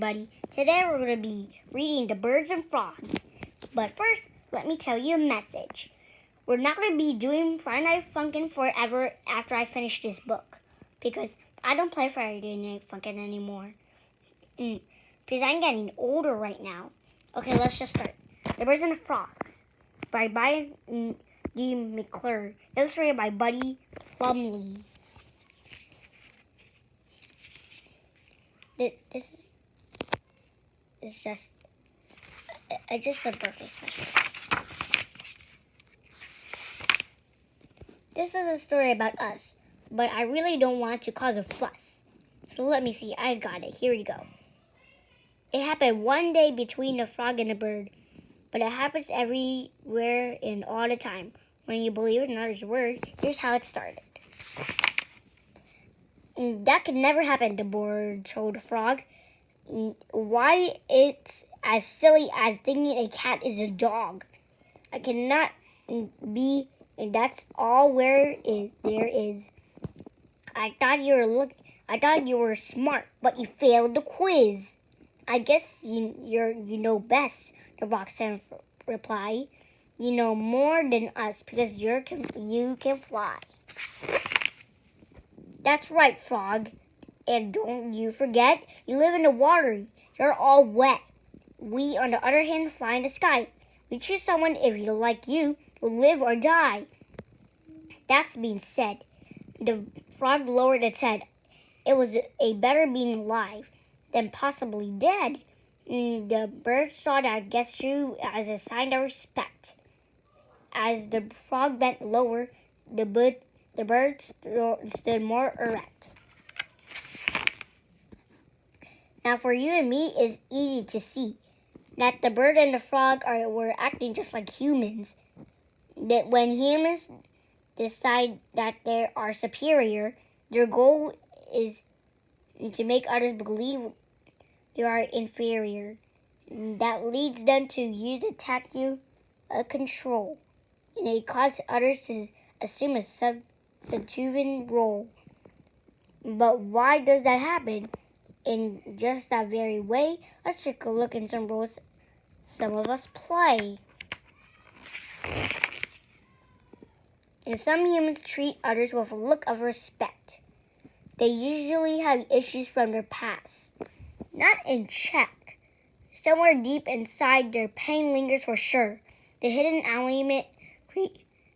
Buddy. Today we're going to be reading The Birds and Frogs. But first, let me tell you a message. We're not going to be doing Friday Night Funkin' forever after I finish this book. Because I don't play Friday Night Funkin' anymore. Because I'm getting older right now. Okay, let's just start. The Birds and the Frogs by Brian D. McClure. Illustrated by Buddy Plumley. This is just a birthday special. This is a story about us, but I really don't want to cause a fuss. So let me see, I got it. Here we go. It happened one day between the frog and the bird, but it happens everywhere and all the time. When you believe in another's word, here's how it started. That could never happen, the bird told the frog. Why, it's as silly as thinking a cat is a dog. I cannot be, and that's all there is. I thought you were smart, but you failed the quiz. I guess you know best, the rock said in reply. You know more than us because you can fly. That's right, frog. And don't you forget, you live in the water. You're all wet. We, on the other hand, fly in the sky. We choose someone if you like you will live or die. That's being said. The frog lowered its head. It was a better being alive than possibly dead. The bird saw that gesture as a sign of respect. As the frog bent lower, the bird stood more erect. Now for you and me, it's easy to see that the bird and the frog were acting just like humans. That when humans decide that they are superior, their goal is to make others believe they are inferior. That leads them to use a tactic of control, and it causes others to assume a subservient role. But why does that happen? In just that very way, let's take a look at some roles some of us play. And some humans treat others with a look of respect. They usually have issues from their past, not in check. Somewhere deep inside, their pain lingers for sure. The hidden element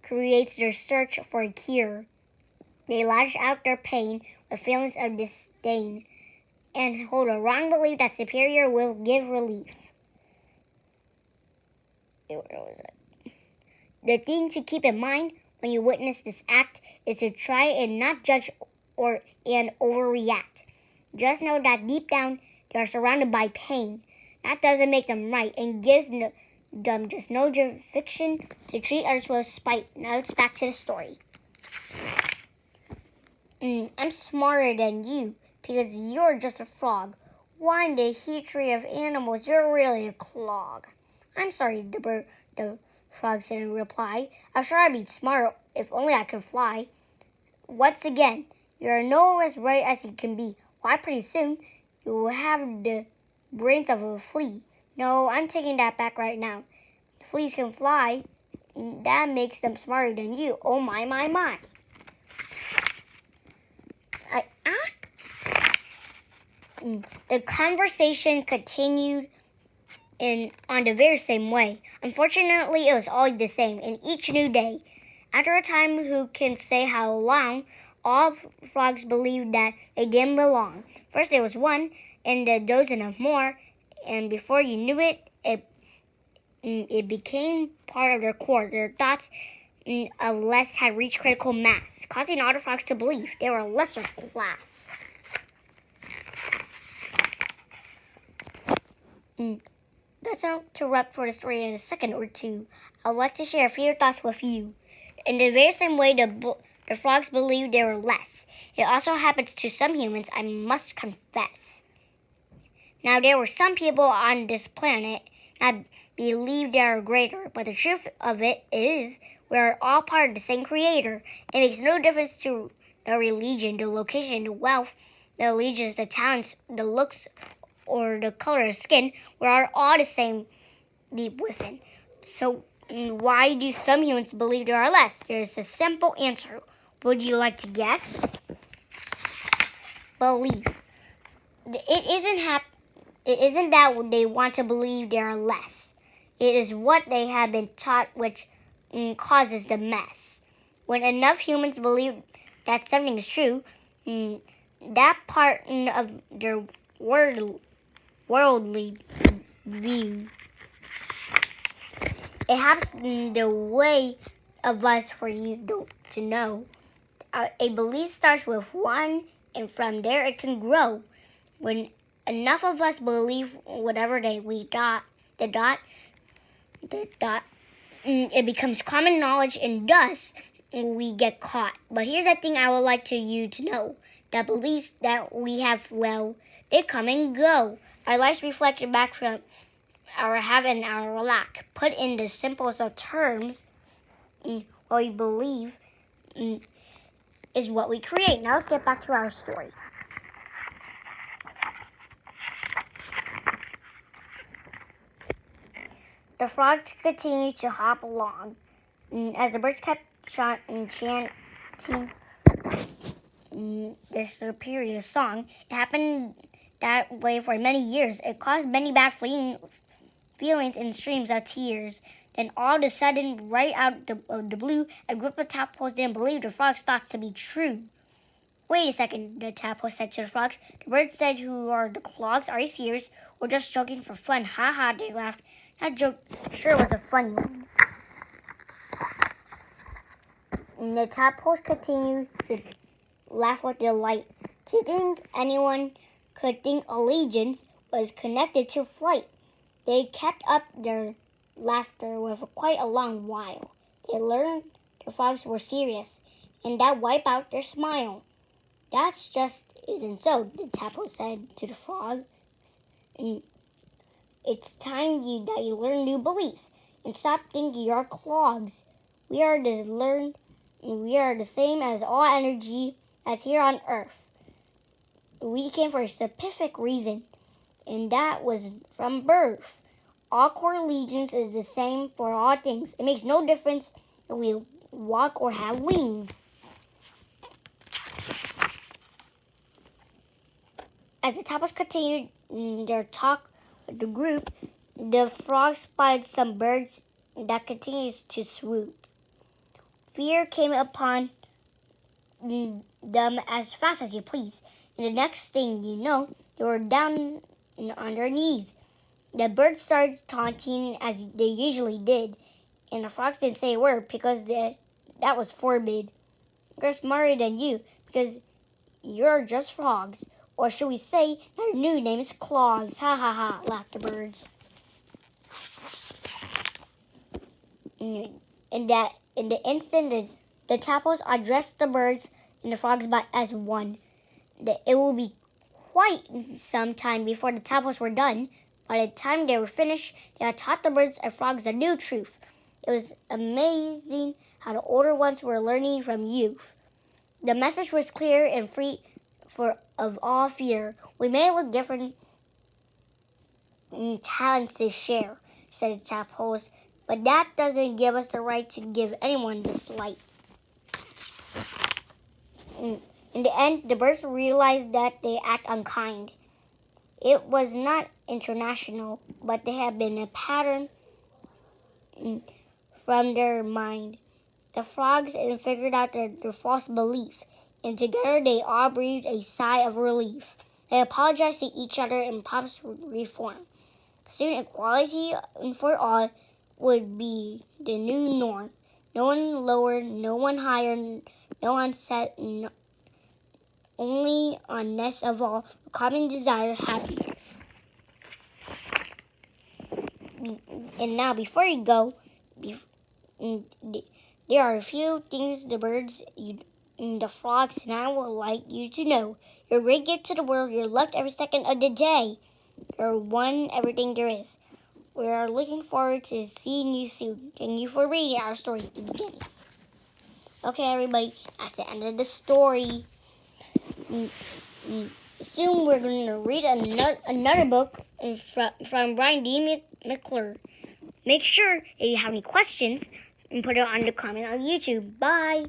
creates their search for a cure. They lash out their pain with feelings of disdain and hold a wrong belief that superior will give relief. The thing to keep in mind when you witness this act is to try and not judge and overreact. Just know that deep down they are surrounded by pain. That doesn't make them right and gives them just no justification to treat others with spite. Now it's back to the story. I'm smarter than you because you're just a frog. Why in the history of animals, you're really a clog. I'm sorry, the frog said in reply. I'm sure I'd be smarter if only I could fly. Once again, you're no as right as you can be. Why, pretty soon, you will have the brains of a flea. No, I'm taking that back right now. Fleas can fly. That makes them smarter than you. Oh, my, my, my. The conversation continued on the very same way. Unfortunately, it was always the same in each new day. After a time, who can say how long, all frogs believed that they didn't belong. First there was one, and a dozen of more, and before you knew it, it became part of their core. Their thoughts of less had reached critical mass, causing all the frogs to believe they were a lesser class. Let's interrupt for the story in a second or two. I'd like to share a few thoughts with you. In the very same way the frogs believed they were less, it also happens to some humans, I must confess. Now, there were some people on this planet that believe they are greater, but the truth of it is we are all part of the same creator. It makes no difference to the religion, the location, the wealth, the allegiance, the talents, the looks, or the color of skin, we are all the same deep within. So why do some humans believe there are less? There's a simple answer. Would you like to guess? Belief. It isn't that they want to believe there are less. It is what they have been taught which causes the mess. When enough humans believe that something is true, that part of their worldly view, it happens the way of us for you to know. A belief starts with one, and from there it can grow. When enough of us believe whatever it becomes common knowledge, and thus we get caught. But here's the thing I would like you to know. The beliefs that we have, well, they come and go. Our lives reflect back from our have and our lack. Put in the simplest of terms, what we believe is what we create. Now let's get back to our story. The frogs continued to hop along. As the birds kept chanting this superior song, it happened that way for many years. It caused many bad feelings and streams of tears. Then all of a sudden, right out of the blue, a group of tadpoles didn't believe the frogs' thoughts to be true. Wait a second, the tadpole said to the frogs. The birds said, who are the clogs? Are you serious? We're just joking for fun. Ha ha, they laughed. That joke sure was a funny one. And the tadpoles continued to laugh with delight. Do you think anyone could think allegiance was connected to flight? They kept up their laughter for quite a long while. They learned the frogs were serious, and that wiped out their smile. That's just isn't so, the tadpole said to the frog. It's time that you learn new beliefs and stop thinking you're clogs. We are the same as all energy that's here on Earth. We came for a specific reason, and that was from birth. All core allegiance is the same for all things. It makes no difference if we walk or have wings. As the tadpoles continued their talk with the group, the frogs spotted some birds that continued to swoop. Fear came upon them as fast as you please, and the next thing you know, they were down on their knees. The birds started taunting as they usually did, and the frogs didn't say a word because that was forbid. They're smarter than you because you're just frogs. Or should we say their new name is clogs? Ha ha ha, laughed the birds. In the instant the tadpoles addressed the birds and the frogs as one. It will be quite some time before the tadpoles were done. By the time they were finished, they had taught the birds and frogs the new truth. It was amazing how the older ones were learning from youth. The message was clear and free of all fear. We may look different in talents to share, said the tadpoles, but that doesn't give us the right to give anyone the slight. In the end, the birds realized that they act unkind. It was not international, but they had been a pattern from their mind. The frogs figured out their false belief, and together they all breathed a sigh of relief. They apologized to each other and promised reform. Soon equality for all would be the new norm. No one lower, no one higher, no one set, only on less of all, common desire, happiness. And now, before you go, there are a few things the birds, the frogs, and I would like you to know. You're a great gift to the world. You're loved every second of the day. You're one everything there is. We are looking forward to seeing you soon. Thank you for reading our story at the beginning. Okay, everybody, that's the end of the story. soon we're going to read another book from Brian D. McClure. Make sure if you have any questions and put it on the comment on YouTube. Bye.